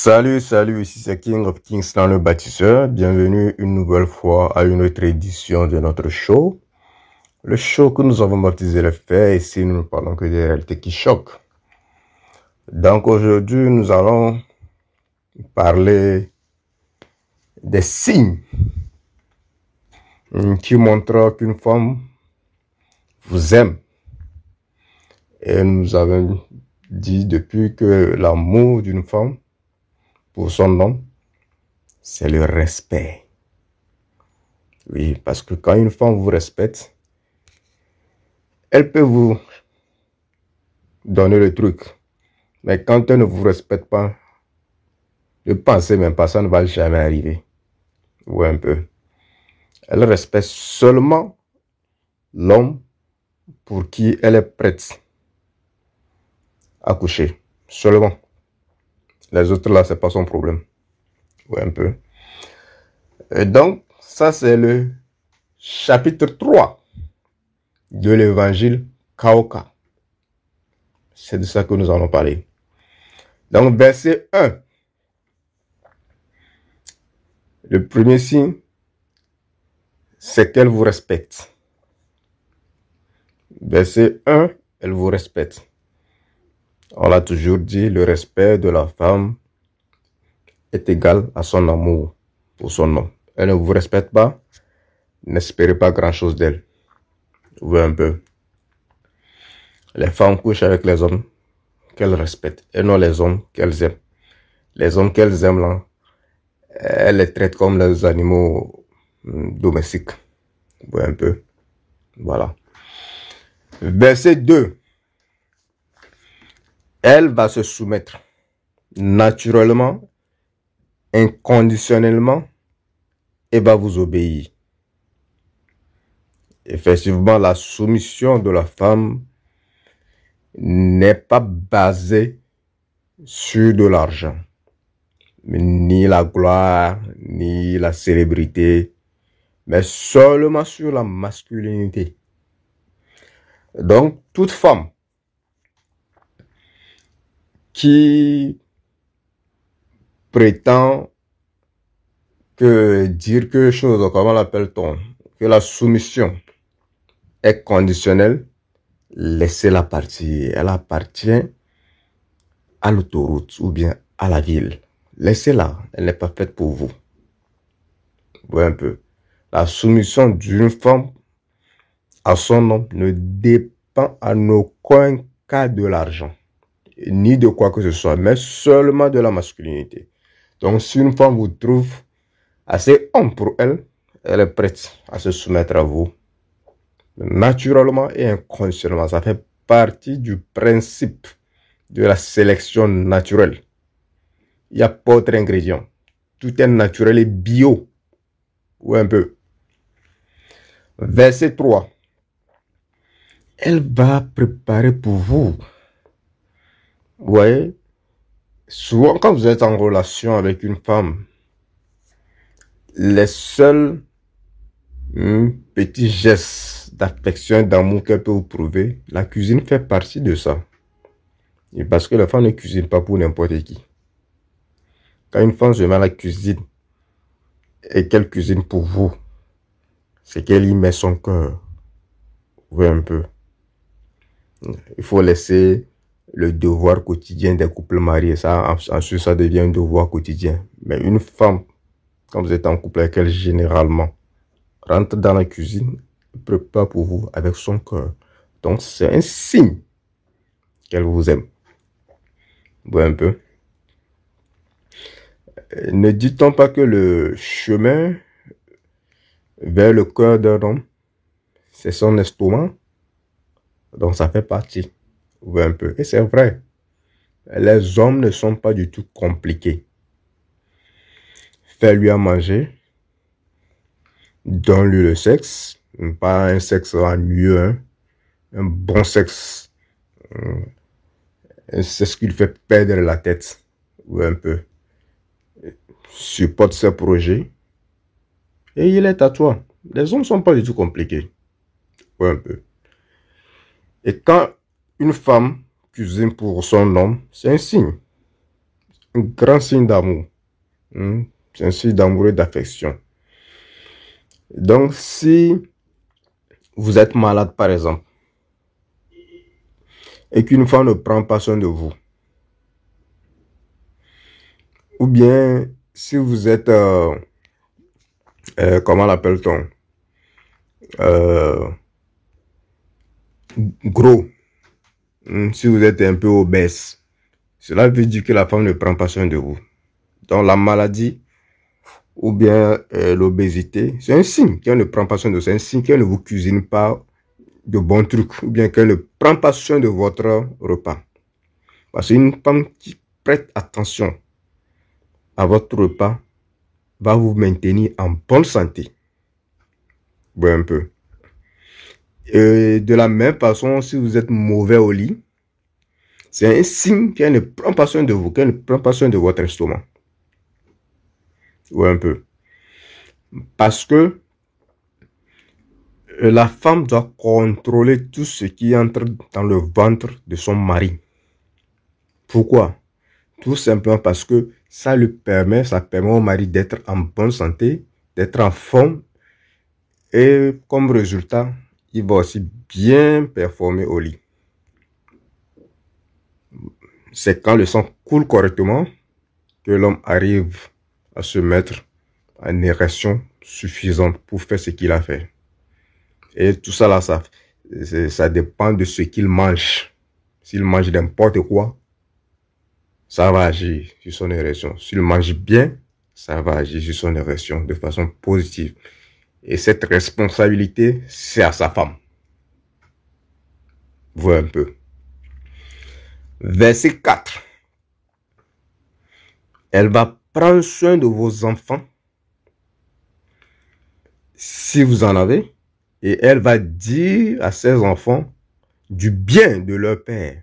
Salut, ici c'est King of Kings dans le bâtisseur. Bienvenue une nouvelle fois à une autre édition de notre show. Le show que nous avons baptisé le fait, ici nous ne parlons que des réalités qui choquent. Donc aujourd'hui nous allons parler des signes qui montrent qu'une femme vous aime. Et nous avons dit depuis que l'amour d'une femme pour son homme, c'est le respect. Oui, parce que quand une femme vous respecte, elle peut vous donner le truc. Mais quand elle ne vous respecte pas, ne pensez même pas, ça ne va jamais arriver. Ou un peu. Elle respecte seulement l'homme pour qui elle est prête à coucher. Seulement. Les autres là, c'est pas son problème. Ou un peu. Et donc, ça c'est le chapitre 3 de l'évangile Kaoka. C'est de ça que nous allons parler. Donc, verset 1. Le premier signe, c'est qu'elle vous respecte. Verset 1, elle vous respecte. On l'a toujours dit, le respect de la femme est égal à son amour pour son homme. Elle ne vous respecte pas, n'espérez pas grand-chose d'elle. Ou un peu. Les femmes couchent avec les hommes qu'elles respectent et non les hommes qu'elles aiment. Les hommes qu'elles aiment là, elles les traitent comme les animaux domestiques. Ou un peu. Voilà. Verset 2. Elle va se soumettre naturellement, inconditionnellement, et va vous obéir. Effectivement, la soumission de la femme n'est pas basée sur de l'argent, ni la gloire, ni la célébrité, mais seulement sur la masculinité. Donc, toute femme qui prétend dire quelque chose, comment l'appelle-t-on, que la soumission est conditionnelle, laissez-la partir. Elle appartient à l'autoroute ou bien à la ville. Laissez-la, elle n'est pas faite pour vous. Voyez un peu. La soumission d'une femme à son homme ne dépend en aucun cas de l'argent, ni de quoi que ce soit, mais seulement de la masculinité. Donc, si une femme vous trouve assez homme pour elle, elle est prête à se soumettre à vous. Naturellement et inconsciemment, ça fait partie du principe de la sélection naturelle. Il n'y a pas d'autre ingrédient. Tout est naturel et bio. Ou un peu. Verset 3. Elle va préparer pour vous. Vous voyez, souvent quand vous êtes en relation avec une femme, les seuls petits gestes d'affection et d'amour qu'elle peut vous prouver, la cuisine fait partie de ça. Et parce que la femme ne cuisine pas pour n'importe qui. Quand une femme se met à la cuisine et qu'elle cuisine pour vous, c'est qu'elle y met son cœur. Vous voyez un peu. Il faut laisser le devoir quotidien des couples mariés. Ça, ensuite, ça devient un devoir quotidien. Mais une femme, quand vous êtes en couple avec elle, généralement, rentre dans la cuisine, prépare pour vous avec son cœur. Donc, c'est un signe qu'elle vous aime. Vous voyez un peu. Ne dit-on pas que le chemin vers le cœur d'un homme, c'est son estomac? Donc, ça fait partie. Vous voyez un peu. Et c'est vrai. Les hommes ne sont pas du tout compliqués. Fais-lui à manger. Donne-lui le sexe. Pas un sexe ennuyeux. Hein. Un bon sexe. C'est ce qui lui fait perdre la tête. Vous voyez un peu. Supporte ses projets. Et il est à toi. Les hommes ne sont pas du tout compliqués. Vous voyez un peu. Et quand une femme cuisine pour son homme, c'est un signe. un grand signe d'amour. C'est un signe d'amour et d'affection. Donc, si vous êtes malade, par exemple, et qu'une femme ne prend pas soin de vous, ou bien si vous êtes, comment l'appelle-t-on, gros, si vous êtes un peu obèse, cela veut dire que la femme ne prend pas soin de vous. Donc la maladie ou bien l'obésité, c'est un signe qu'elle ne prend pas soin de vous, c'est un signe qu'elle ne vous cuisine pas de bons trucs, ou bien qu'elle ne prend pas soin de votre repas. Parce qu'une femme qui prête attention à votre repas va vous maintenir en bonne santé. Ouais, un peu. Et de la même façon, si vous êtes mauvais au lit, c'est un signe qu'elle ne prend pas soin de vous, qu'elle ne prend pas soin de votre estomac. Ouais, un peu. Parce que la femme doit contrôler tout ce qui entre dans le ventre de son mari. Pourquoi? Tout simplement parce que ça permet au mari d'être en bonne santé, d'être en forme, et comme résultat, il va aussi bien performer au lit. C'est quand le sang coule correctement que l'homme arrive à se mettre en érection suffisante pour faire ce qu'il a fait. Et tout ça là, ça dépend de ce qu'il mange. S'il mange n'importe quoi, ça va agir sur son érection. S'il mange bien, ça va agir sur son érection de façon positive. Et cette responsabilité, c'est à sa femme. Voilà un peu. Verset 4. Elle va prendre soin de vos enfants, si vous en avez, et elle va dire à ses enfants du bien de leur père.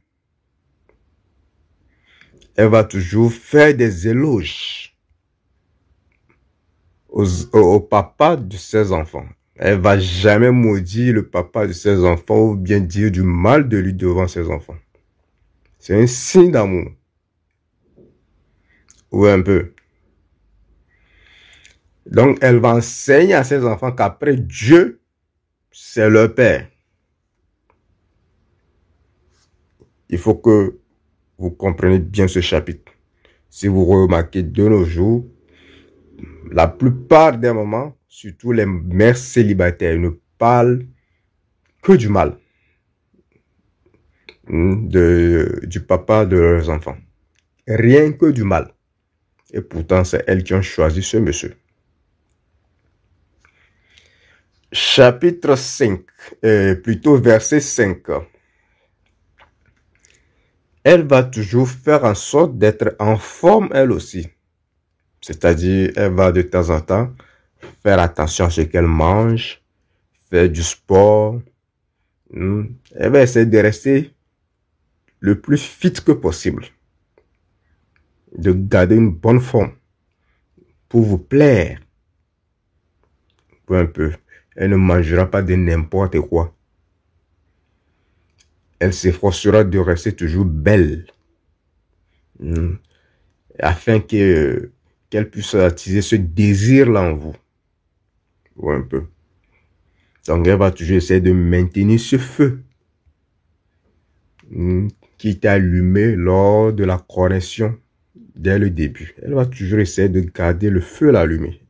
Elle va toujours faire des éloges au papa de ses enfants. Elle va jamais maudire le papa de ses enfants ou bien dire du mal de lui devant ses enfants. C'est un signe d'amour. Oui, un peu. Donc, elle va enseigner à ses enfants qu'après Dieu, c'est leur père. Il faut que vous compreniez bien ce chapitre. Si vous remarquez de nos jours, la plupart des mamans, surtout les mères célibataires, ne parlent que du mal du papa de leurs enfants. Rien que du mal. Et pourtant, c'est elles qui ont choisi ce monsieur. Chapitre 5, plutôt verset 5. Elle va toujours faire en sorte d'être en forme elle aussi. C'est-à-dire, elle va de temps en temps faire attention à ce qu'elle mange, faire du sport. Elle va essayer de rester le plus fit que possible. De garder une bonne forme pour vous plaire. Un peu. Elle ne mangera pas de n'importe quoi. Elle s'efforcera de rester toujours belle. Afin qu'elle puisse attiser ce désir-là en vous. Ouais, un peu. Donc, elle va toujours essayer de maintenir ce feu qui était allumé lors de la connexion dès le début. Elle va toujours essayer de garder le feu allumé.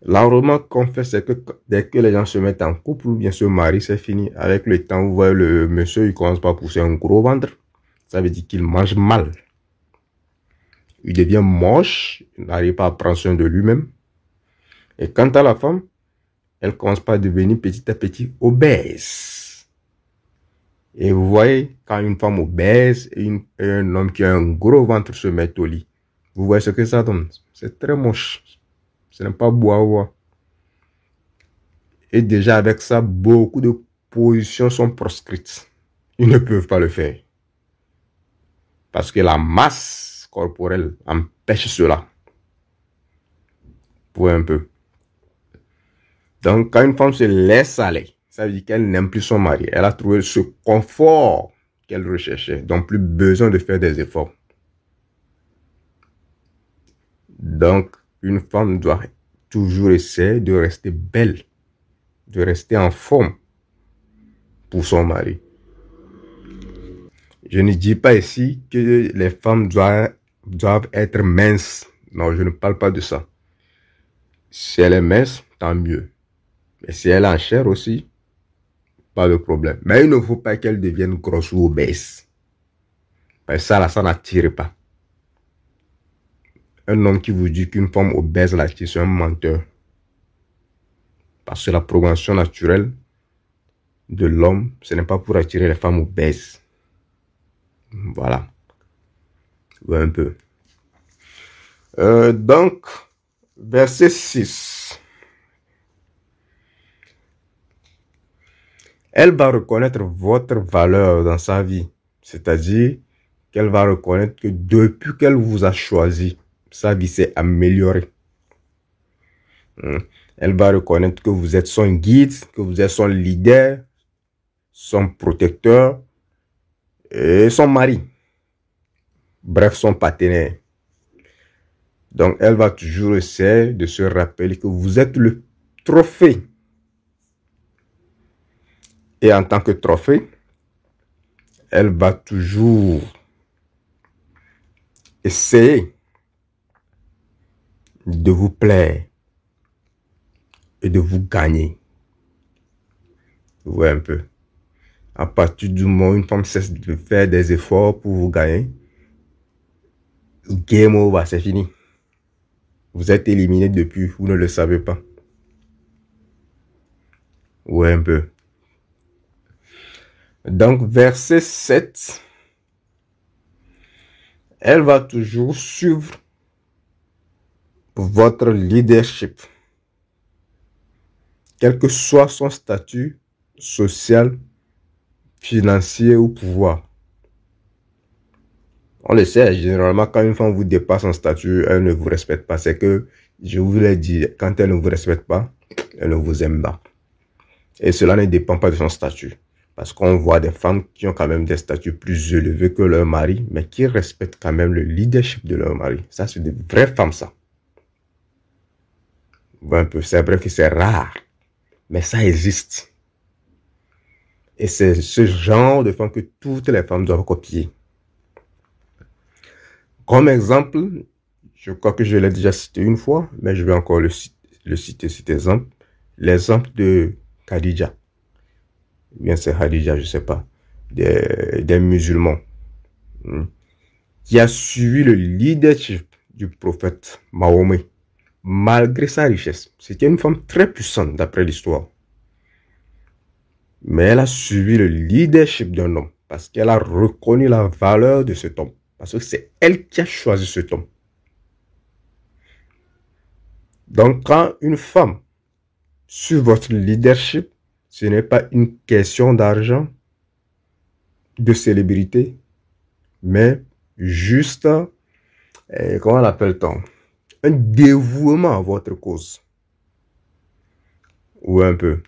La remarque qu'on fait, c'est que dès que les gens se mettent en couple ou bien se marient, c'est fini. Avec le temps, vous voyez le monsieur, il commence par pousser un gros ventre. Ça veut dire qu'il mange mal. Il devient moche, il n'arrive pas à prendre soin de lui-même. Et quant à la femme, elle commence par devenir petit à petit obèse. Et vous voyez, quand une femme obèse et un homme qui a un gros ventre se met au lit, vous voyez ce que ça donne. C'est très moche. Ce n'est pas beau à voir. Et déjà avec ça, beaucoup de positions sont proscrites. Ils ne peuvent pas le faire. Parce que la masse corporelle empêche cela. Pour un peu. Donc, quand une femme se laisse aller, ça veut dire qu'elle n'aime plus son mari. Elle a trouvé ce confort qu'elle recherchait. Donc, plus besoin de faire des efforts. Donc, une femme doit toujours essayer de rester belle, de rester en forme pour son mari. Je ne dis pas ici que les femmes doivent être minces. Non, je ne parle pas de ça. Si elle est mince, tant mieux. Mais si elle est en chair aussi, pas de problème. Mais il ne faut pas qu'elle devienne grosse ou obèse. Parce que ça, là, ça n'attire pas. Un homme qui vous dit qu'une femme obèse l'attire, c'est un menteur. Parce que la progression naturelle de l'homme, ce n'est pas pour attirer les femmes obèses. Voilà. Ouais, un peu. Donc, verset 6. Elle va reconnaître votre valeur dans sa vie. C'est-à-dire qu'elle va reconnaître que depuis qu'elle vous a choisi, sa vie s'est améliorée. Elle va reconnaître que vous êtes son guide, que vous êtes son leader, son protecteur et son mari. Bref, son partenaire. Donc, elle va toujours essayer de se rappeler que vous êtes le trophée. Et en tant que trophée, elle va toujours essayer de vous plaire et de vous gagner. Vous voyez un peu. À partir du moment où une femme cesse de faire des efforts pour vous gagner, game over, c'est fini. Vous êtes éliminé depuis, vous ne le savez pas. Ouais, un peu. Donc, verset 7. Elle va toujours suivre votre leadership. Quel que soit son statut social, financier ou pouvoir. On le sait, généralement, quand une femme vous dépasse en statut, elle ne vous respecte pas. C'est que, je vous l'ai dit, quand elle ne vous respecte pas, elle ne vous aime pas. Et cela ne dépend pas de son statut. Parce qu'on voit des femmes qui ont quand même des statuts plus élevés que leur mari, mais qui respectent quand même le leadership de leur mari. Ça, c'est des vraies femmes, ça. Un peu, c'est vrai que c'est rare, mais ça existe. Et c'est ce genre de femmes que toutes les femmes doivent copier. Comme exemple, je crois que je l'ai déjà cité une fois, mais je vais encore le citer cet exemple. L'exemple de Khadija. Bien c'est Khadija, je sais pas. Des musulmans. Qui a suivi le leadership du prophète Mahomet. Malgré sa richesse. C'était une femme très puissante d'après l'histoire. Mais elle a suivi le leadership d'un homme. Parce qu'elle a reconnu la valeur de cet homme. Parce que c'est elle qui a choisi cet homme. Donc, quand une femme suit votre leadership, ce n'est pas une question d'argent, de célébrité, mais juste, comment l'appelle-t-on? Un dévouement à votre cause. Ou un peu.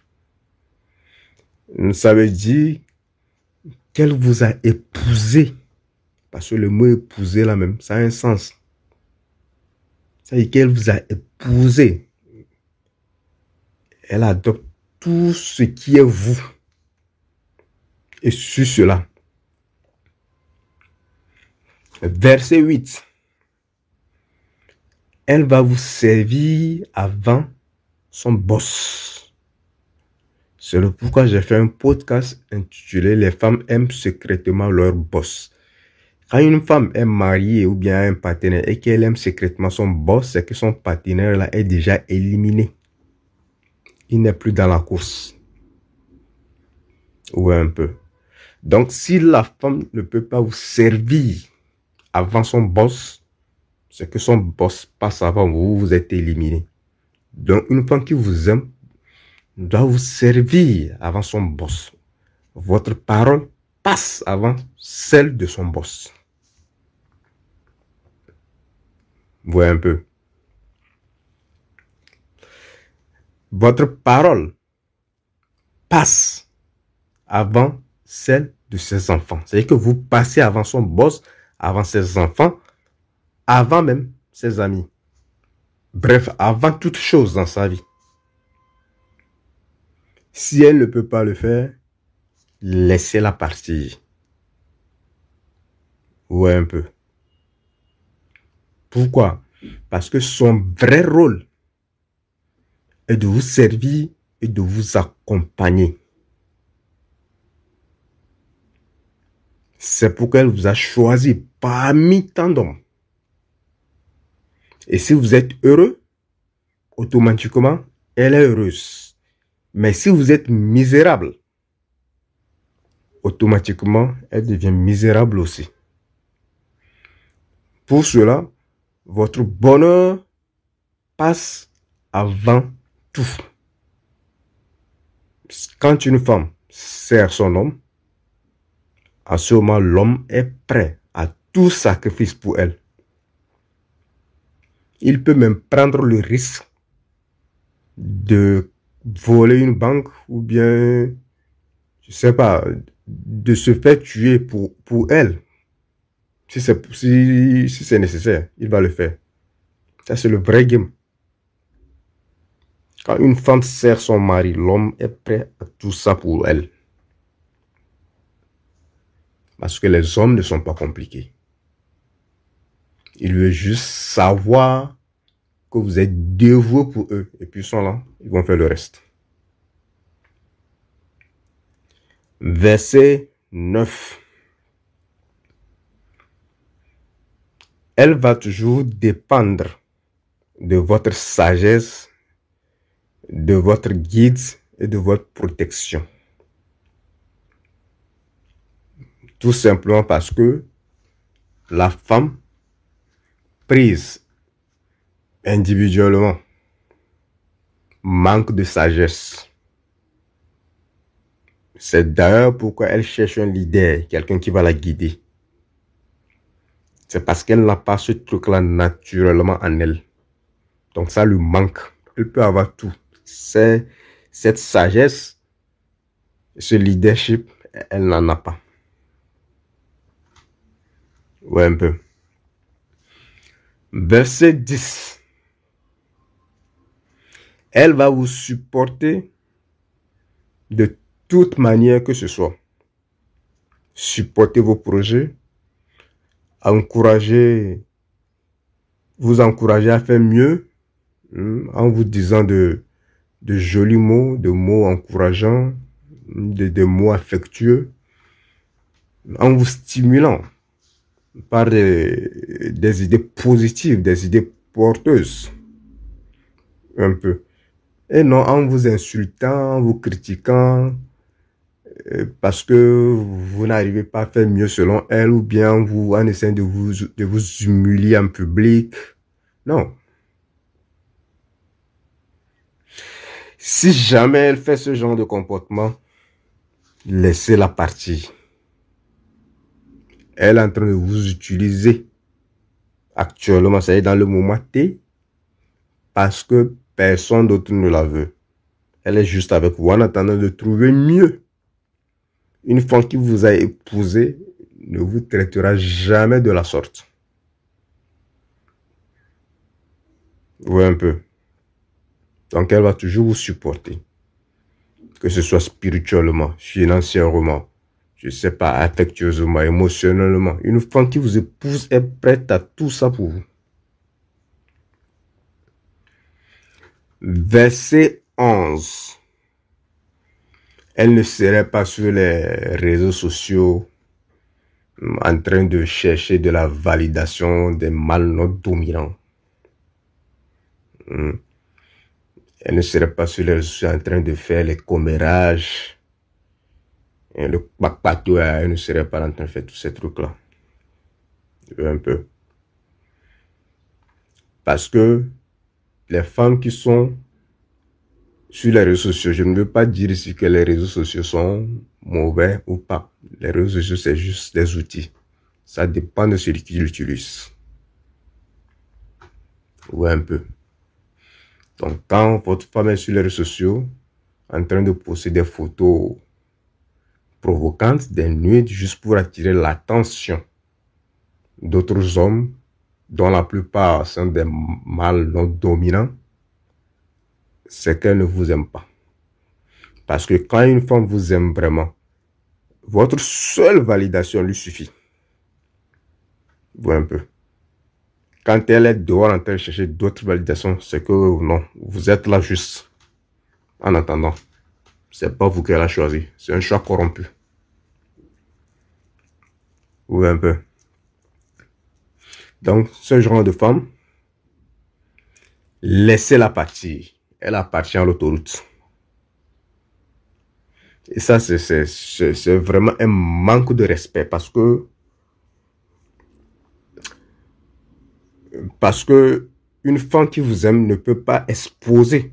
Ça veut dire qu'elle vous a épousé. Parce que le mot épouser là même, ça a un sens. Ça veut dire qu'elle vous a épousé. Elle adopte tout ce qui est vous. Et sur cela. Verset 8. Elle va vous servir avant son boss. C'est le pourquoi j'ai fait un podcast intitulé « Les femmes aiment secrètement leur boss ». Quand une femme est mariée ou bien a un partenaire et qu'elle aime secrètement son boss, c'est que son partenaire là est déjà éliminé. Il n'est plus dans la course. Ou un peu. Donc, si la femme ne peut pas vous servir avant son boss, c'est que son boss passe avant vous, vous êtes éliminé. Donc, une femme qui vous aime doit vous servir avant son boss. Votre parole passe avant celle de son boss. Vous voyez un peu. Votre parole passe avant celle de ses enfants. C'est-à-dire que vous passez avant son boss, avant ses enfants, avant même ses amis. Bref, avant toute chose dans sa vie. Si elle ne peut pas le faire, laissez-la partir. Ouais, un peu. Pourquoi? Parce que son vrai rôle est de vous servir et de vous accompagner. C'est pourquoi elle vous a choisi parmi tant d'hommes. Et si vous êtes heureux, automatiquement, elle est heureuse. Mais si vous êtes misérable, automatiquement, elle devient misérable aussi. Pour cela, votre bonheur passe avant tout. Quand une femme sert son homme, à ce moment, l'homme est prêt à tout sacrifice pour elle. Il peut même prendre le risque de voler une banque ou bien, je sais pas, de se faire tuer pour elle. Si c'est nécessaire, il va le faire. Ça, c'est le vrai game. Quand une femme sert son mari, l'homme est prêt à tout ça pour elle. Parce que les hommes ne sont pas compliqués. Ils veulent juste savoir que vous êtes dévoué pour eux. Et puis ils sont là, ils vont faire le reste. Verset 9. Elle va toujours dépendre de votre sagesse, de votre guide et de votre protection. Tout simplement parce que la femme, prise individuellement, manque de sagesse. C'est d'ailleurs pourquoi elle cherche un leader, quelqu'un qui va la guider. C'est parce qu'elle n'a pas ce truc-là naturellement en elle. Donc ça lui manque. Elle peut avoir tout. C'est cette sagesse, ce leadership, elle n'en a pas. Ouais, un peu. Verset 10. Elle va vous supporter de toute manière que ce soit. Supporter vos projets, vous encourager à faire mieux, en vous disant de jolis mots, de mots encourageants, de mots affectueux, en vous stimulant par des idées positives, des idées porteuses, un peu. Et non en vous insultant, en vous critiquant, parce que vous n'arrivez pas à faire mieux selon elle, ou bien en essayant de vous humilier en public. Non. Si jamais elle fait ce genre de comportement, laissez-la partir. Elle est en train de vous utiliser actuellement, ça y est, dans le moment T, parce que personne d'autre ne la veut. Elle est juste avec vous en attendant de trouver mieux. Une femme qui vous a épousé ne vous traitera jamais de la sorte. Oui, un peu. Donc, elle va toujours vous supporter. Que ce soit spirituellement, financièrement, je ne sais pas, affectueusement, émotionnellement. Une femme qui vous épouse est prête à tout ça pour vous. Verset 11. Elle ne serait pas sur les réseaux sociaux en train de chercher de la validation des mâles dominants. Elle ne serait pas sur les réseaux sociaux en train de faire les commérages. Et le papato, elle ne serait pas en train de faire tous ces trucs-là. Un peu. Parce que les femmes qui sont sur les réseaux sociaux, je ne veux pas dire ici que les réseaux sociaux sont mauvais ou pas. Les réseaux sociaux, c'est juste des outils. Ça dépend de celui qui l'utilise. Ouais, un peu. Donc, quand votre femme est sur les réseaux sociaux, en train de poster des photos provocantes, des nudes, juste pour attirer l'attention d'autres hommes dont la plupart sont des mâles non dominants, c'est qu'elle ne vous aime pas. Parce que quand une femme vous aime vraiment, votre seule validation lui suffit. Vous voyez un peu. Quand elle est dehors en train de chercher d'autres validations, c'est que non, vous êtes là juste. En attendant, c'est pas vous qu'elle a choisi. C'est un choix corrompu. Vous voyez un peu. Donc, ce genre de femme, laissez-la partir. Elle appartient à l'autoroute. Et ça, c'est vraiment un manque de respect parce que une femme qui vous aime ne peut pas exposer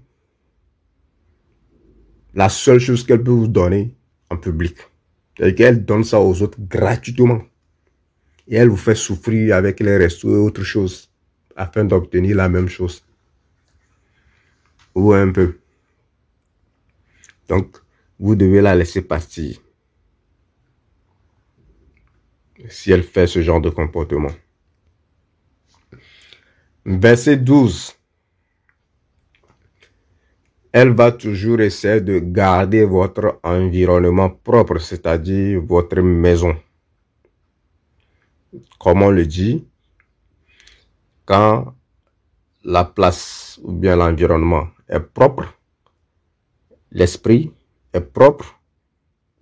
la seule chose qu'elle peut vous donner en public. Et qu'elle donne ça aux autres gratuitement. Et elle vous fait souffrir avec les restos et autres choses afin d'obtenir la même chose. Ou un peu. Donc, vous devez la laisser partir si elle fait ce genre de comportement. Verset 12. Elle va toujours essayer de garder votre environnement propre, c'est-à-dire votre maison. Comme on le dit, quand la place ou bien l'environnement est propre, l'esprit est propre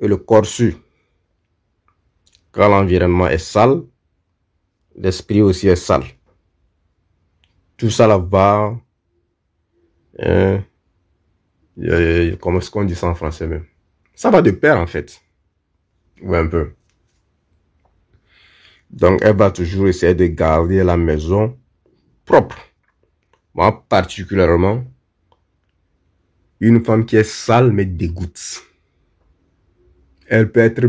et le corps suit. Quand l'environnement est sale, l'esprit aussi est sale. Tout ça là va... comment est-ce qu'on dit ça en français même? Ça va de pair en fait. Ouais, un peu. Donc elle va toujours essayer de garder la maison propre. Moi particulièrement, une femme qui est sale me dégoûte. Elle peut être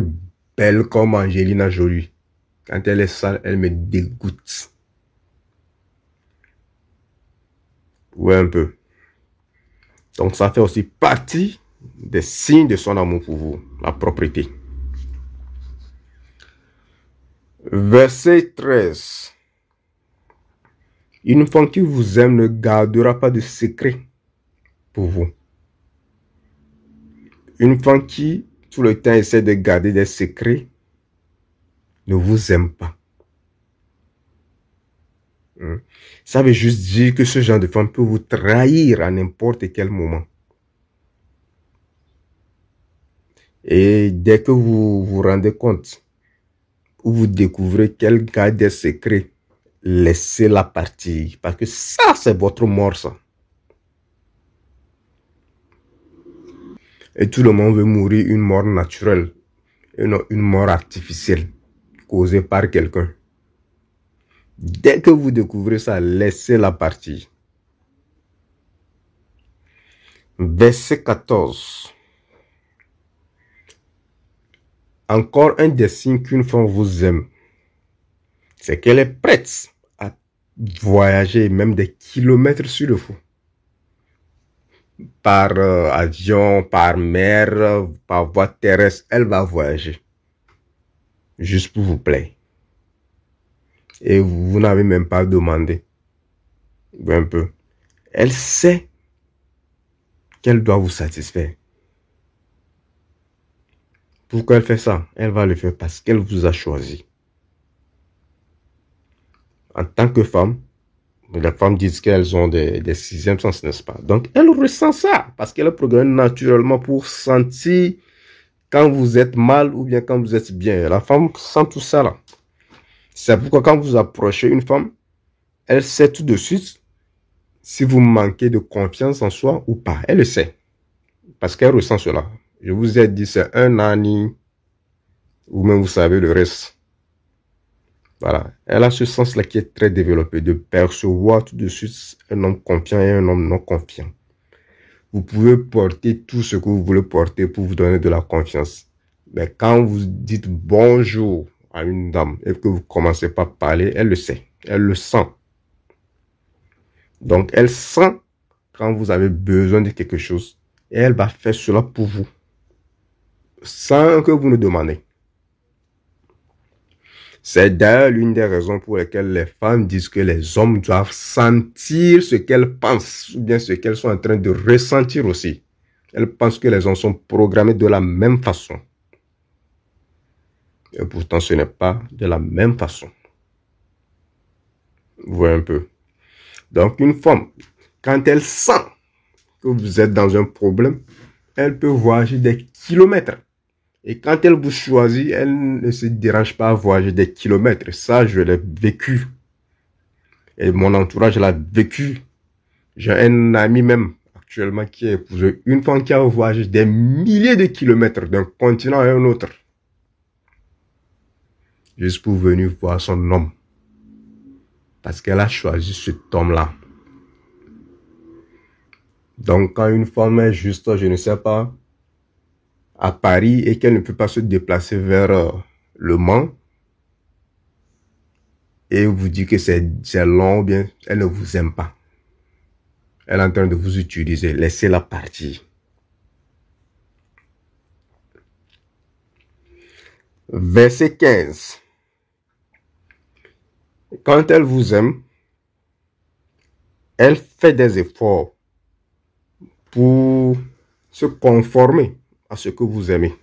belle comme Angelina Jolie. Quand elle est sale, elle me dégoûte. Ouais, un peu. Donc ça fait aussi partie des signes de son amour pour vous, la propreté. Verset 13. Une femme qui vous aime ne gardera pas de secret pour vous. Une femme qui, tout le temps, essaie de garder des secrets, ne vous aime pas. Ça veut juste dire que ce genre de femme peut vous trahir à n'importe quel moment. Et dès que vous vous rendez compte, ou vous découvrez qu'elle garde des secrets, laissez-la partir. Parce que ça, c'est votre mort, ça. Et tout le monde veut mourir une mort naturelle, et non une mort artificielle, causée par quelqu'un. Dès que vous découvrez ça, laissez-la partir. Verset 14. Encore un des signes qu'une femme vous aime, c'est qu'elle est prête à voyager même des kilomètres sur le fou. Par avion, par mer, par voie terrestre, elle va voyager. Juste pour vous plaire. Et vous n'avez même pas demandé. Un peu. Elle sait qu'elle doit vous satisfaire. Pourquoi elle fait ça? Elle va le faire parce qu'elle vous a choisi. En tant que femme, les femmes disent qu'elles ont des sixièmes sens, n'est-ce pas? Donc, elle ressent ça parce qu'elle est programmée naturellement pour sentir quand vous êtes mal ou bien quand vous êtes bien. La femme sent tout ça là. C'est pourquoi quand vous approchez une femme, elle sait tout de suite si vous manquez de confiance en soi ou pas. Elle le sait. Parce qu'elle ressent cela. Je vous ai dit, c'est un ani. Ou même vous savez le reste. Voilà. Elle a ce sens-là qui est très développé. De percevoir tout de suite un homme confiant et un homme non confiant. Vous pouvez porter tout ce que vous voulez porter pour vous donner de la confiance. Mais quand vous dites bonjour à une dame et que vous commencez pas à parler, elle le sait. Elle le sent. Donc, elle sent quand vous avez besoin de quelque chose. Et elle va faire cela pour vous. Sans que vous ne demandez. C'est d'ailleurs l'une des raisons pour lesquelles les femmes disent que les hommes doivent sentir ce qu'elles pensent, ou bien ce qu'elles sont en train de ressentir aussi. Elles pensent que les hommes sont programmés de la même façon. Et pourtant, ce n'est pas de la même façon. Vous voyez un peu. Donc, une femme, quand elle sent que vous êtes dans un problème, elle peut voyager des kilomètres. Et quand elle vous choisit, elle ne se dérange pas à voyager des kilomètres. Ça, je l'ai vécu. Et mon entourage l'a vécu. J'ai un ami même actuellement qui a épousé une femme qui a voyagé des milliers de kilomètres d'un continent à un autre. Juste pour venir voir son homme. Parce qu'elle a choisi cet homme-là. Donc, quand une femme est juste, je ne sais pas, à Paris et qu'elle ne peut pas se déplacer vers Le Mans, et vous dit que c'est long, bien, elle ne vous aime pas. Elle est en train de vous utiliser. Laissez-la partir. Verset 15. Quand elle vous aime, elle fait des efforts pour se conformer à ce que vous aimez.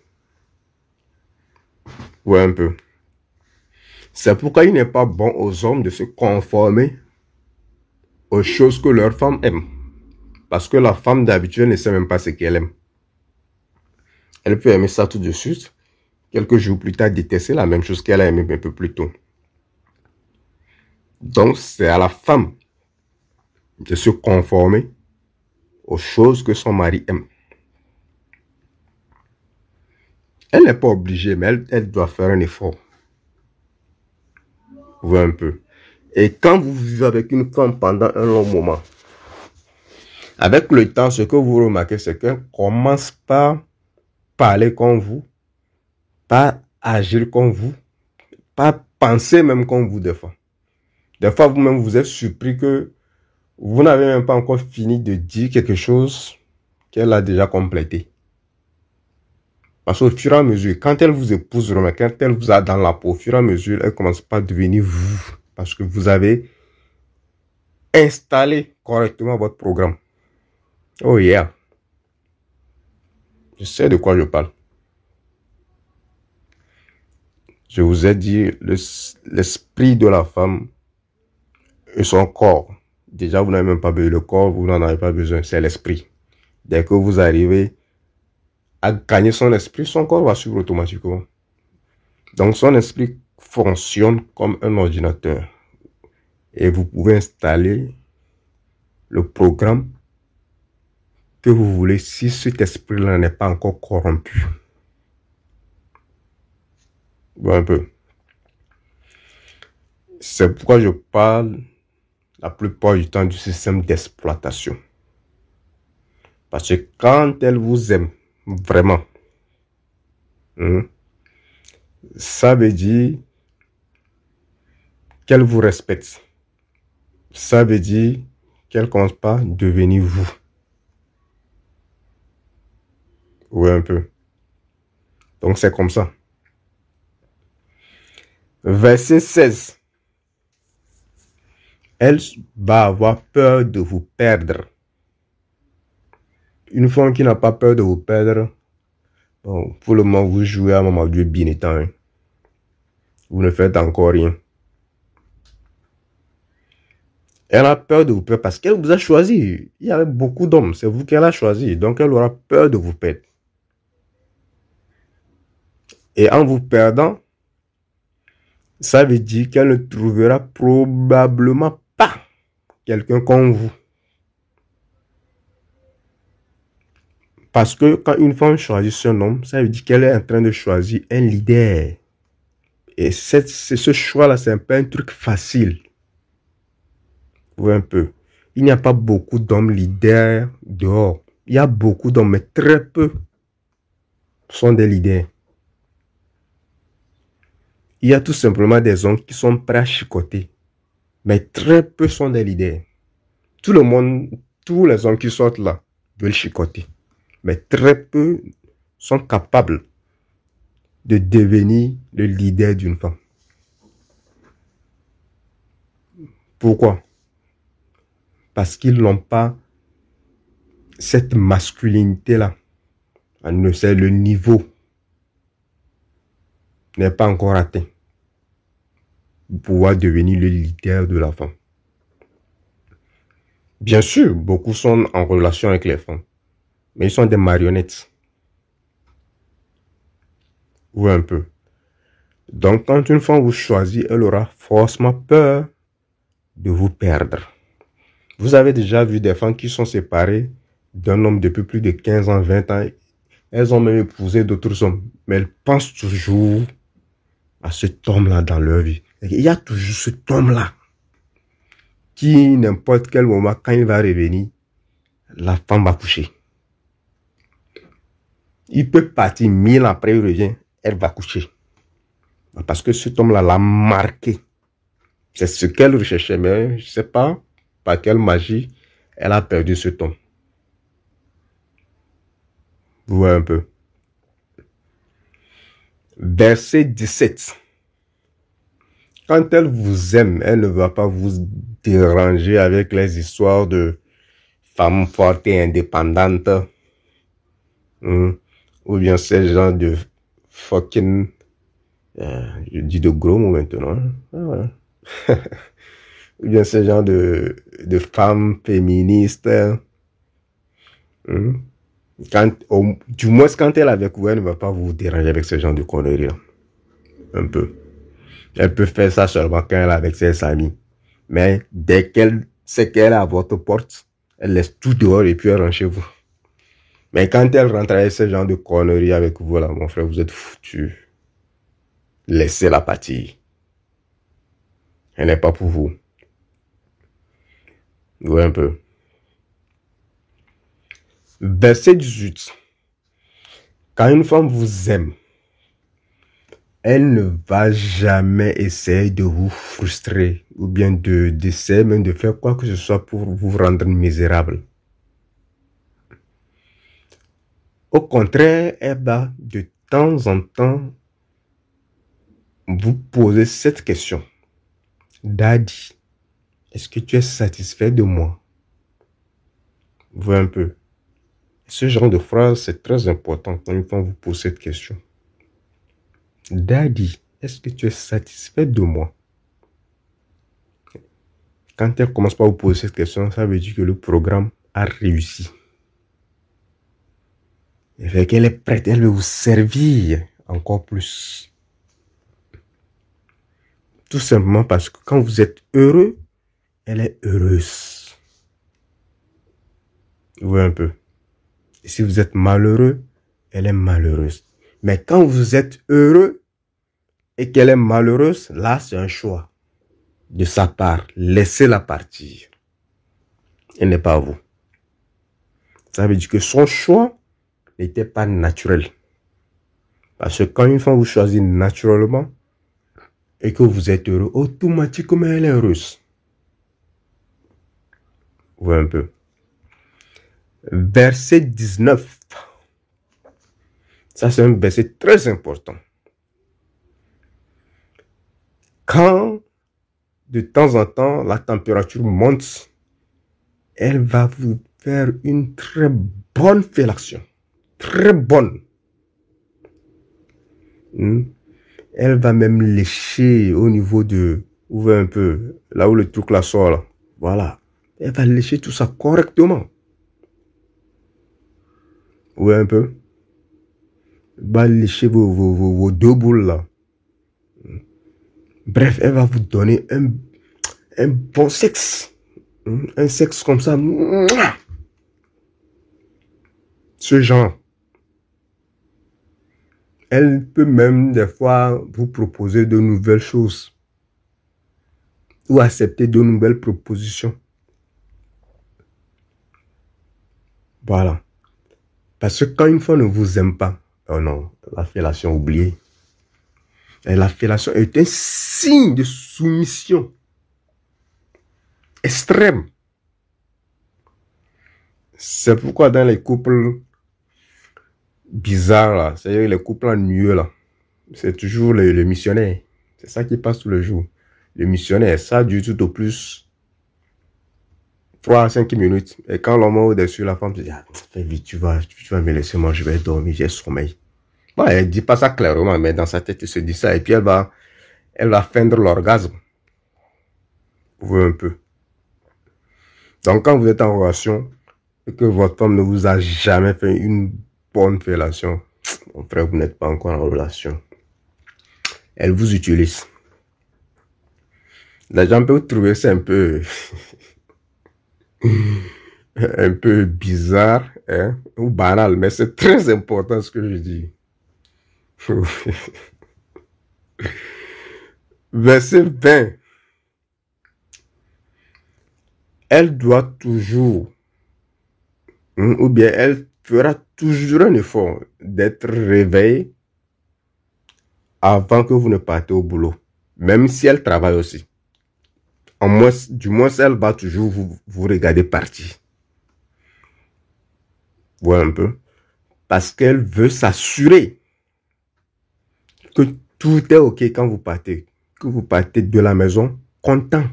Ouais, un peu. C'est pourquoi il n'est pas bon aux hommes de se conformer aux choses que leur femme aime. Parce que la femme d'habitude ne sait même pas ce qu'elle aime. Elle peut aimer ça tout de suite. Quelques jours plus tard, détester la même chose qu'elle a aimé un peu plus tôt. Donc, c'est à la femme de se conformer aux choses que son mari aime. Elle n'est pas obligée, mais elle doit faire un effort. Vous voyez un peu. Et quand vous vivez avec une femme pendant un long moment, avec le temps, ce que vous remarquez, c'est qu'elle commence par parler comme vous, pas agir comme vous, pas penser même comme vous des fois. Des fois, vous-même, vous êtes surpris que vous n'avez même pas encore fini de dire quelque chose qu'elle a déjà complété. Parce qu'au fur et à mesure, quand elle vous épouse, quand elle vous a dans la peau, au fur et à mesure, elle commence pas à devenir vous. Parce que vous avez installé correctement votre programme. Oh yeah. Je sais de quoi je parle. Je vous ai dit, l'esprit de la femme et son corps. Déjà, vous n'avez même pas besoin. Le corps, vous n'en avez pas besoin. C'est l'esprit. Dès que vous arrivez à gagner son esprit, son corps va suivre automatiquement. Donc, son esprit fonctionne comme un ordinateur. Et vous pouvez installer le programme que vous voulez si cet esprit-là n'est pas encore corrompu. Voilà un peu. C'est pourquoi je parle la plupart du temps du système d'exploitation. Parce que quand elle vous aime vraiment, ça veut dire qu'elle vous respecte. Ça veut dire qu'elle commence par devenir vous. Oui, un peu. Donc c'est comme ça. Verset 16. Elle va avoir peur de vous perdre. Une femme qui n'a pas peur de vous perdre, bon, pour le moment, vous jouez à Maman Dieu bien étant. Hein. Vous ne faites encore rien. Elle a peur de vous perdre parce qu'elle vous a choisi. Il y avait beaucoup d'hommes. C'est vous qu'elle a choisi. Donc, elle aura peur de vous perdre. Et en vous perdant, ça veut dire qu'elle ne trouvera probablement pas quelqu'un comme vous. Parce que quand une femme choisit un homme, ça veut dire qu'elle est en train de choisir un leader. Et ce choix-là, c'est un peu un truc facile. Vous voyez un peu. Il n'y a pas beaucoup d'hommes leaders dehors. Il y a beaucoup d'hommes, mais très peu sont des leaders. Il y a tout simplement des hommes qui sont prêts à chicoter. Mais très peu sont des leaders. Tout le monde, tous les hommes qui sortent là, veulent chicoter. Mais très peu sont capables de devenir le leader d'une femme. Pourquoi? Parce qu'ils n'ont pas cette masculinité-là. C'est le niveau n'est pas encore atteint pour pouvoir devenir le leader de la femme. Bien sûr, beaucoup sont en relation avec les femmes, mais ils sont des marionnettes. Ou un peu. Donc, quand une femme vous choisit, elle aura forcément peur de vous perdre. Vous avez déjà vu des femmes qui sont séparées d'un homme depuis plus de 15 ans, 20 ans. Elles ont même épousé d'autres hommes, mais elles pensent toujours à cet homme-là dans leur vie. Il y a toujours cet homme-là qui, n'importe quel moment, quand il va revenir, la femme va coucher. Il peut partir 1000 ans après, il revient, elle va coucher. Parce que cet homme-là l'a marqué. C'est ce qu'elle recherchait, mais je ne sais pas par quelle magie elle a perdu ce homme. Vous voyez un peu. Verset 17. Quand elle vous aime, elle ne va pas vous déranger avec les histoires de femmes fortes et indépendantes. Ou bien ces gens de fucking... je dis de gros mots maintenant. Ou bien ces gens de femmes féministes. Du moins, quand elle est avec vous, elle ne va pas vous déranger avec ce genre de conneries. Un peu. Elle peut faire ça seulement quand elle est avec ses amis. Mais dès qu'elle sait qu'elle est à votre porte, elle laisse tout dehors et puis elle rentre chez vous. Mais quand elle rentre avec ce genre de conneries avec vous, là, mon frère, vous êtes foutu. Laissez-la partir. Elle n'est pas pour vous. Vous voyez un peu. Verset 18. Quand une femme vous aime, elle ne va jamais essayer de vous frustrer ou bien d'essayer même de faire quoi que ce soit pour vous rendre misérable. Au contraire, elle va de temps en temps vous poser cette question. Daddy, est-ce que tu es satisfait de moi? Vous voyez un peu. Ce genre de phrase, c'est très important quand une femme vous pose cette question. Daddy, est-ce que tu es satisfait de moi? Quand elle commence par vous poser cette question, ça veut dire que le programme a réussi. Et qu'elle est prête, elle veut vous servir encore plus. Tout simplement parce que quand vous êtes heureux, elle est heureuse. Vous voyez un peu. Et si vous êtes malheureux, elle est malheureuse. Mais quand vous êtes heureux et qu'elle est malheureuse, là, c'est un choix de sa part. Laissez-la partir. Elle n'est pas à vous. Ça veut dire que son choix n'était pas naturel. Parce que quand une femme vous choisit naturellement et que vous êtes heureux, automatiquement elle est heureuse. Vous voyez un peu. Verset 19. Ça, c'est un verset très important. Quand, de temps en temps, la température monte, elle va vous faire une très bonne fellation. Très bonne. Elle va même lécher au niveau de... Ouvrez un peu, là où le truc là sort là. Voilà. Elle va lécher tout ça correctement. Ouvrez un peu. Elle va lécher vos deux boules là. Bref, elle va vous donner un bon sexe. Un sexe comme ça. Ce genre. Elle peut même des fois vous proposer de nouvelles choses. Ou accepter de nouvelles propositions. Voilà. Parce que quand une femme ne vous aime pas, oh non, la fellation, oubliée. Et la fellation est un signe de soumission extrême. C'est pourquoi dans les couples bizarres, là, c'est-à-dire les couples ennuyeux, là, c'est toujours le missionnaire. C'est ça qui passe tout le jour. Le missionnaire, ça dure tout au plus 3 à 5 minutes. Et quand l'homme est au-dessus, la femme se dit, ah, fais vite, tu vas me laisser, moi, je vais dormir, j'ai sommeil. Bon, elle dit pas ça clairement, mais dans sa tête, elle se dit ça. Et puis, elle va feindre l'orgasme. Vous voyez un peu. Donc, quand vous êtes en relation et que votre femme ne vous a jamais fait une bonne fellation, mon frère, vous n'êtes pas encore en relation. Elle vous utilise. Les gens peuvent trouver ça un peu un peu bizarre, hein, ou banal, mais c'est très important ce que je dis. Verset 20. Elle doit toujours, ou bien elle fera toujours un effort d'être réveillée avant que vous ne partez au boulot, même si elle travaille aussi. Du moins, elle va toujours vous regarder partir. Voilà un peu. Parce qu'elle veut s'assurer que tout est OK quand vous partez. Que vous partez de la maison content.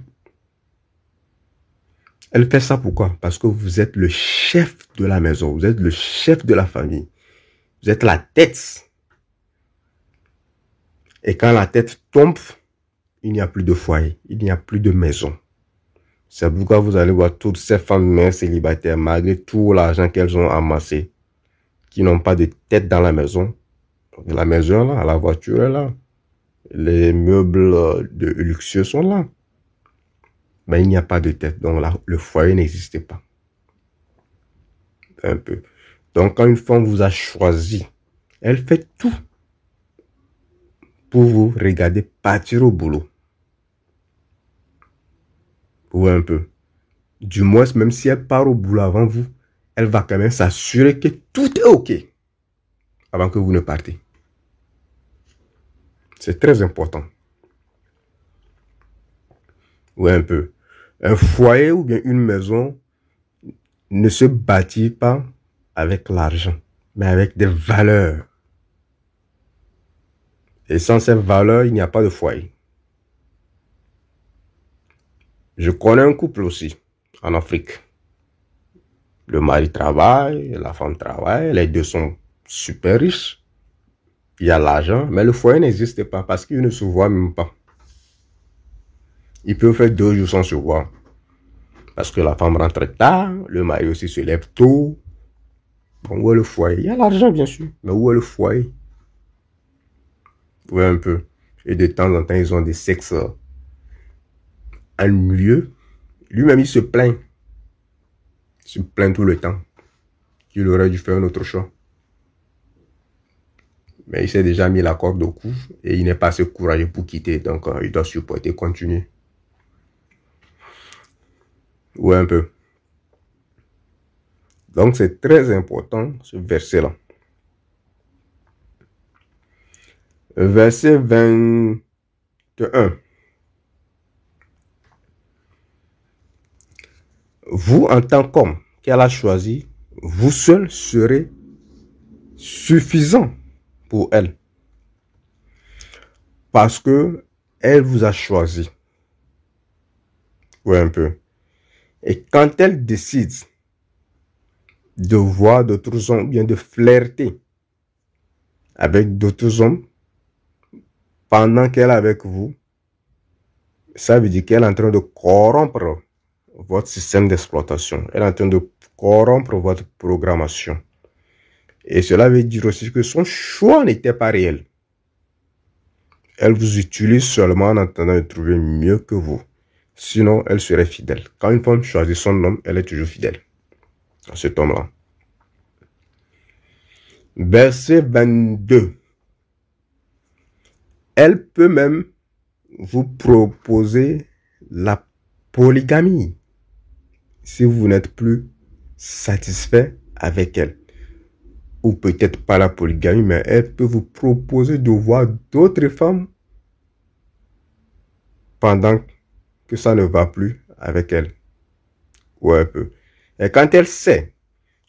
Elle fait ça pourquoi? Parce que vous êtes le chef de la maison. Vous êtes le chef de la famille. Vous êtes la tête. Et quand la tête tombe, il n'y a plus de foyer. Il n'y a plus de maison. C'est pourquoi vous allez voir toutes ces femmes mères célibataires, malgré tout l'argent qu'elles ont amassé, qui n'ont pas de tête dans la maison. La maison est là, la voiture est là. Les meubles de luxueux sont là. Mais il n'y a pas de tête. Donc là, le foyer n'existait pas. Un peu. Donc quand une femme vous a choisi, elle fait tout pour vous regarder partir au boulot. Ou un peu. Du moins, même si elle part au boulot avant vous, elle va quand même s'assurer que tout est OK avant que vous ne partez. C'est très important. Ou un peu. Un foyer ou bien une maison ne se bâtit pas avec l'argent, mais avec des valeurs. Et sans ces valeurs, il n'y a pas de foyer. Je connais un couple aussi, en Afrique. Le mari travaille, la femme travaille, les deux sont super riches. Il y a l'argent, mais le foyer n'existe pas parce qu'ils ne se voient même pas. Ils peuvent faire 2 jours sans se voir. Parce que la femme rentre tard, le mari aussi se lève tôt. Bon, où est le foyer? Il y a l'argent, bien sûr, mais où est le foyer? Oui, un peu. Et de temps en temps, ils ont des sexes ennuyeux. Lui-même, il se plaint. Il se plaint tout le temps. Il aurait dû faire un autre choix. Mais il s'est déjà mis la corde au cou et il n'est pas assez courageux pour quitter. Donc, il doit supporter, continuer. Ouais, un peu. Donc, c'est très important, ce verset-là. Verset 21. Vous, en tant qu'homme qu'elle a choisi, vous seul serez suffisant pour elle. Parce que elle vous a choisi. Ouais, un peu. Et quand elle décide de voir d'autres hommes, bien de flirter avec d'autres hommes, pendant qu'elle est avec vous, ça veut dire qu'elle est en train de corrompre votre système d'exploitation. Elle est en train de corrompre votre programmation. Et cela veut dire aussi que son choix n'était pas réel. Elle vous utilise seulement en attendant de trouver mieux que vous. Sinon, elle serait fidèle. Quand une femme choisit son homme, elle est toujours fidèle à cet homme-là. Verset 22. Elle peut même vous proposer la polygamie si vous n'êtes plus satisfait avec elle. Ou peut-être pas la polygamie, mais elle peut vous proposer de voir d'autres femmes pendant que ça ne va plus avec elle. Ou un peu. Et quand elle sait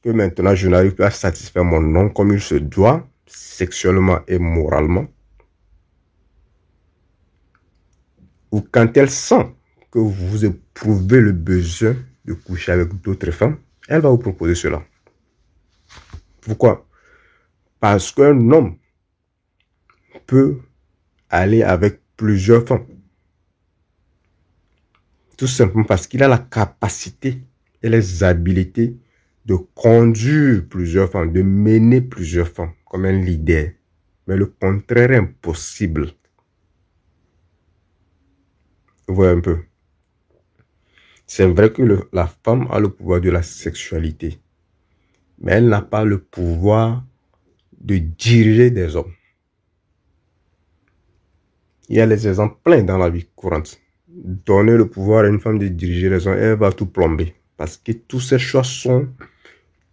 que maintenant je n'arrive plus à satisfaire mon homme comme il se doit, sexuellement et moralement, ou quand elle sent que vous éprouvez le besoin de coucher avec d'autres femmes, elle va vous proposer cela. Pourquoi? Parce qu'un homme peut aller avec plusieurs femmes. Tout simplement parce qu'il a la capacité et les habiletés de conduire plusieurs femmes, de mener plusieurs femmes comme un leader. Mais le contraire est impossible. Vous voyez un peu. C'est vrai que la femme a le pouvoir de la sexualité. Mais elle n'a pas le pouvoir de diriger des hommes. Il y a les exemples pleins dans la vie courante. Donner le pouvoir à une femme de diriger les hommes, elle va tout plomber. Parce que tous ces choix sont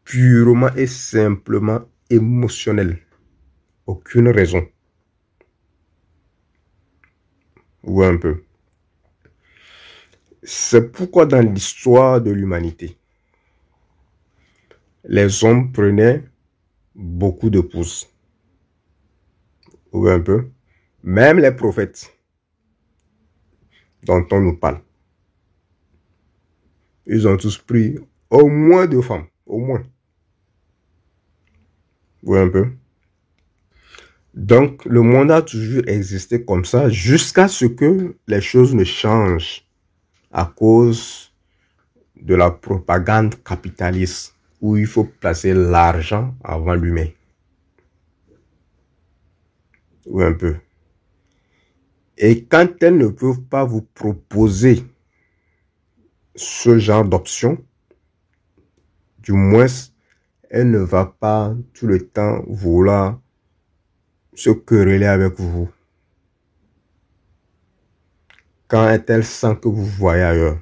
purement et simplement émotionnels. Aucune raison. Ou un peu. C'est pourquoi dans l'histoire de l'humanité, les hommes prenaient beaucoup d'épouses. Ou un peu. Même les prophètes dont on nous parle. Ils ont tous pris au moins 2 femmes. Au moins. Vous voyez un peu. Donc, le monde a toujours existé comme ça jusqu'à ce que les choses ne changent à cause de la propagande capitaliste où il faut placer l'argent avant l'humain. Ou un peu. Et quand elles ne peuvent pas vous proposer ce genre d'option, du moins, elle ne va pas tout le temps vouloir se quereller avec vous. Quand elle sent que vous voyez ailleurs.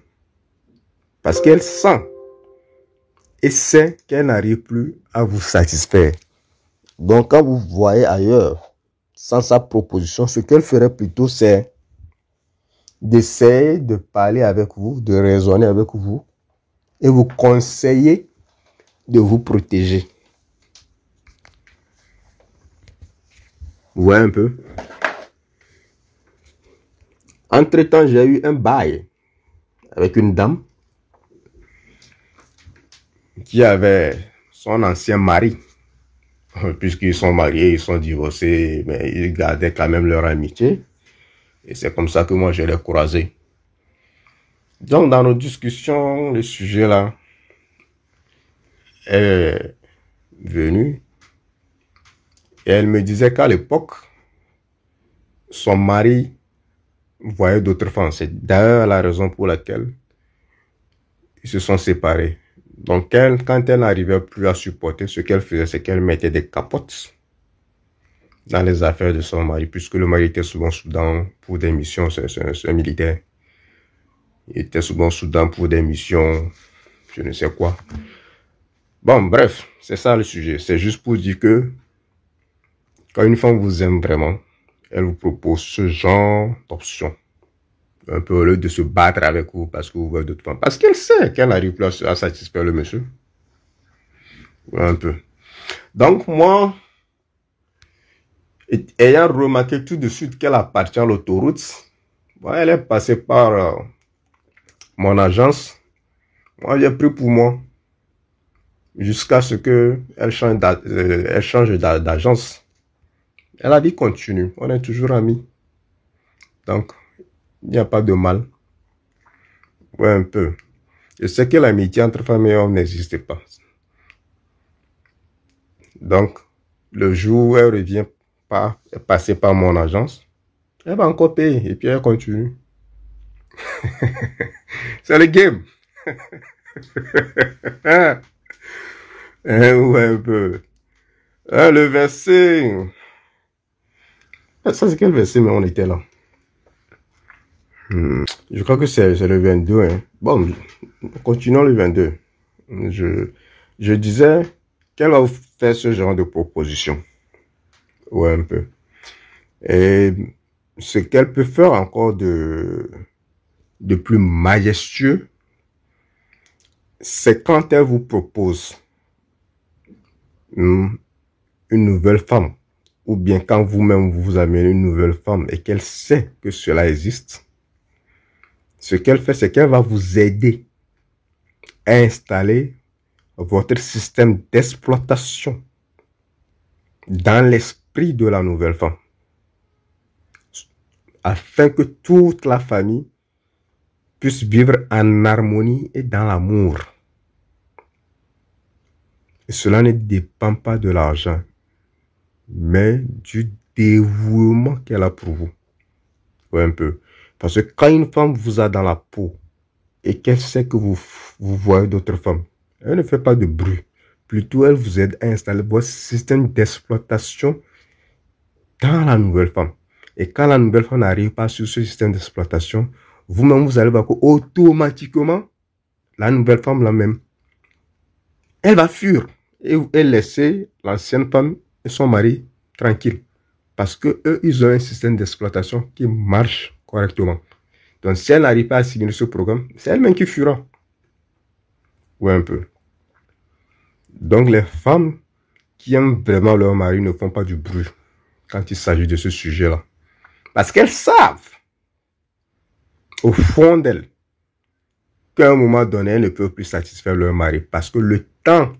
Parce qu'elle sent et sait qu'elle n'arrive plus à vous satisfaire. Donc quand vous voyez ailleurs, sans sa proposition, ce qu'elle ferait plutôt, c'est d'essayer de parler avec vous, de raisonner avec vous et vous conseiller de vous protéger. Vous voyez un peu? Entre-temps, j'ai eu un bail avec une dame qui avait son ancien mari. Puisqu'ils sont mariés, ils sont divorcés, mais ils gardaient quand même leur amitié. Et c'est comme ça que moi, je l'ai croisé. Donc, dans nos discussions, le sujet là est venu. Et elle me disait qu'à l'époque, son mari voyait d'autres femmes. C'est d'ailleurs la raison pour laquelle ils se sont séparés. Donc, quand elle n'arrivait plus à supporter, ce qu'elle faisait, c'est qu'elle mettait des capotes dans les affaires de son mari, puisque le mari était souvent au Soudan pour des missions, c'est un militaire. Il était souvent au Soudan pour des missions, je ne sais quoi. Bon, bref, c'est ça le sujet. C'est juste pour dire que quand une femme vous aime vraiment, elle vous propose ce genre d'option. Un peu au lieu de se battre avec vous parce que vous voyez d'autres femmes. Parce qu'elle sait qu'elle n'arrive plus à satisfaire le monsieur. Un peu. Donc moi, ayant remarqué tout de suite qu'elle appartient à l'autoroute, bon, elle est passée par mon agence. Moi, j'ai pris pour moi. Jusqu'à ce qu'elle change d'agence. Et la vie continue. On est toujours amis. Donc, il n'y a pas de mal. Ouais, un peu. Je sais que l'amitié entre femmes et hommes n'existe pas. Donc, le jour où elle revient passer par mon agence, elle va encore payer et puis elle continue. C'est le game. Ouais, un peu. Le verset. Ça, c'est quel verset, mais on était là. Je crois que c'est le 22. Hein. Bon, continuons le 22. Je disais qu'elle va vous faire ce genre de proposition. Ouais, un peu. Et ce qu'elle peut faire encore de plus majestueux, c'est quand elle vous propose une nouvelle femme, ou bien quand vous-même vous amenez une nouvelle femme et qu'elle sait que cela existe. Ce qu'elle fait, c'est qu'elle va vous aider installer votre système d'exploitation dans l'esprit de la nouvelle femme, afin que toute la famille puisse vivre en harmonie et dans l'amour. Et cela ne dépend pas de l'argent, mais du dévouement qu'elle a pour vous. Ouais, un peu. Parce que quand une femme vous a dans la peau et qu'elle sait que vous voyez d'autres femmes, elle ne fait pas de bruit. Plutôt, elle vous aide à installer votre système d'exploitation dans la nouvelle femme. Et quand la nouvelle femme n'arrive pas sur ce système d'exploitation, vous-même, vous allez voir qu'automatiquement, la nouvelle femme, la même, elle va fuir et laisser l'ancienne femme et son mari tranquilles. Parce que eux, ils ont un système d'exploitation qui marche correctement. Donc, si elle n'arrive pas à signer ce programme, c'est elle-même qui fuira. Ouais, un peu. Donc, les femmes qui aiment vraiment leur mari ne font pas du bruit quand il s'agit de ce sujet-là. Parce qu'elles savent, au fond d'elles, qu'à un moment donné, elles ne peuvent plus satisfaire leur mari. Parce que le temps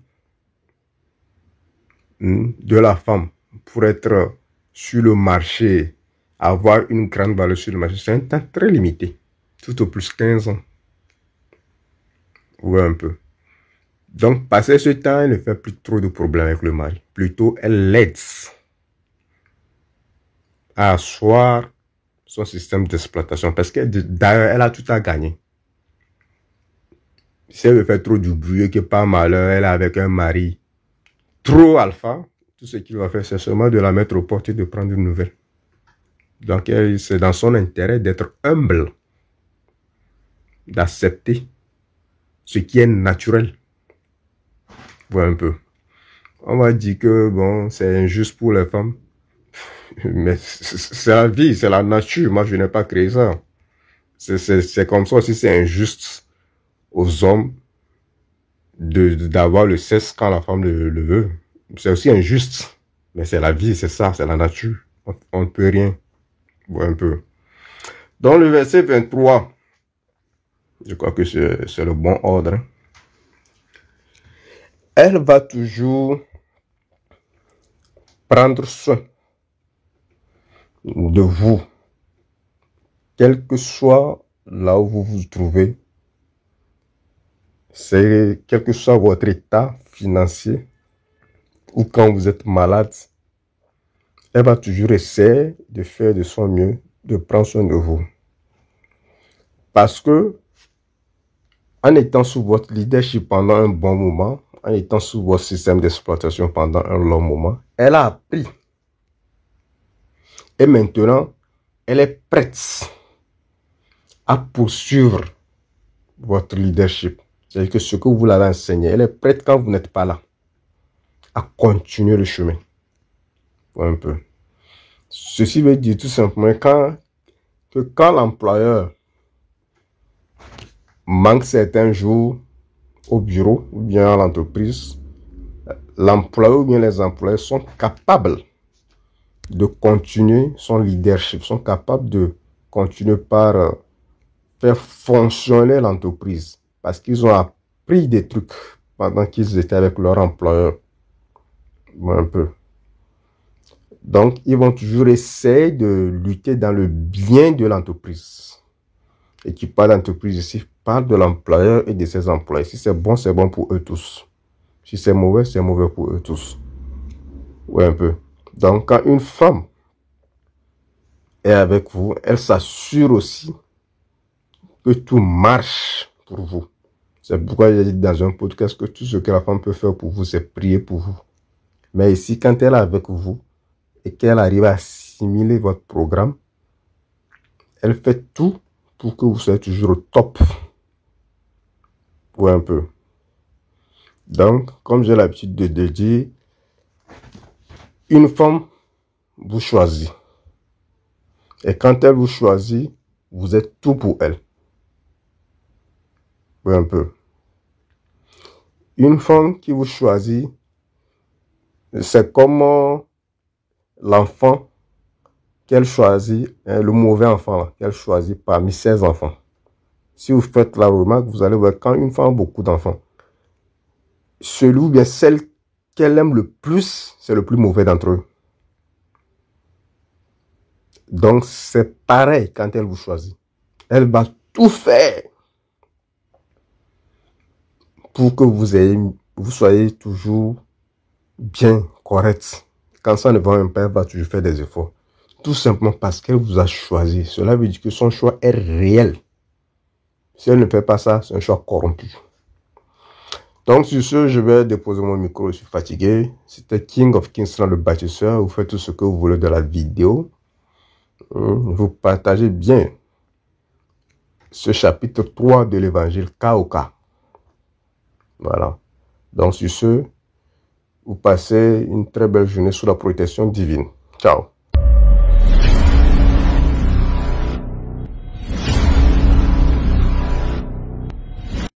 de la femme pour être sur le marché, avoir une grande valeur sur le marché, c'est un temps très limité. Tout au plus 15 ans. Ouais, un peu. Donc, passer ce temps, elle ne fait plus trop de problèmes avec le mari. Plutôt, elle l'aide à asseoir son système d'exploitation. Parce que d'ailleurs, elle a tout à gagner. Si elle veut faire trop du bruit, que pas malheur, elle est avec un mari trop alpha, tout ce qu'il va faire, c'est seulement de la mettre aux portes et de prendre une nouvelle. Donc, c'est dans son intérêt d'être humble, d'accepter ce qui est naturel. Voilà un peu. On va dire que, bon, c'est injuste pour les femmes. Mais c'est la vie, c'est la nature. Moi, je n'ai pas créé ça. C'est comme ça aussi, c'est injuste aux hommes d'avoir le sexe quand la femme le veut. C'est aussi injuste. Mais c'est la vie, c'est ça, c'est la nature. On ne peut rien. Bon, un peu. Dans le verset 23, je crois que c'est le bon ordre. Elle va toujours prendre soin de vous, quel que soit là où vous vous trouvez, c'est quel que soit votre état financier ou quand vous êtes malade, elle va toujours essayer de faire de son mieux, de prendre soin de vous. Parce que en étant sous votre leadership pendant un bon moment, en étant sous votre système d'exploitation pendant un long moment, elle a appris. Et maintenant, elle est prête à poursuivre votre leadership. C'est-à-dire que ce que vous l'avez enseigné, elle est prête quand vous n'êtes pas là à continuer le chemin. Un peu. Ceci veut dire tout simplement que quand l'employeur manque certains jours au bureau ou bien à l'entreprise, l'employeur ou bien les employés sont capables de continuer son leadership, sont capables de continuer par faire fonctionner l'entreprise parce qu'ils ont appris des trucs pendant qu'ils étaient avec leur employeur. Un peu. Donc, ils vont toujours essayer de lutter dans le bien de l'entreprise. Et qui parle d'entreprise ici, parle de l'employeur et de ses employés. Si c'est bon pour eux tous. Si c'est mauvais pour eux tous. Ouais, un peu. Donc, quand une femme est avec vous, elle s'assure aussi que tout marche pour vous. C'est pourquoi j'ai dit dans un podcast que tout ce que la femme peut faire pour vous, c'est prier pour vous. Mais ici, quand elle est avec vous et qu'elle arrive à assimiler votre programme, elle fait tout pour que vous soyez toujours au top. Ouais, un peu. Donc, comme j'ai l'habitude de dire, une femme vous choisit. Et quand elle vous choisit, vous êtes tout pour elle. Oui, un peu. Une femme qui vous choisit, c'est comme l'enfant qu'elle choisit, le mauvais enfant qu'elle choisit parmi ses enfants. Si vous faites la remarque, vous allez voir quand une femme a beaucoup d'enfants, celui ou bien celle qu'elle aime le plus, c'est le plus mauvais d'entre eux. Donc, c'est pareil quand elle vous choisit. Elle va tout faire pour que vous soyez toujours bien, correct. Quand ça ne va même pas, elle va toujours faire des efforts. Tout simplement parce qu'elle vous a choisi. Cela veut dire que son choix est réel. Si elle ne fait pas ça, c'est un choix corrompu. Donc, sur ce, je vais déposer mon micro, je suis fatigué. C'était King of Kings, le bâtisseur. Vous faites tout ce que vous voulez de la vidéo. Vous partagez bien ce chapitre 3 de l'évangile cas au cas. Voilà. Donc, sur ce, vous passez une très belle journée sous la protection divine. Ciao.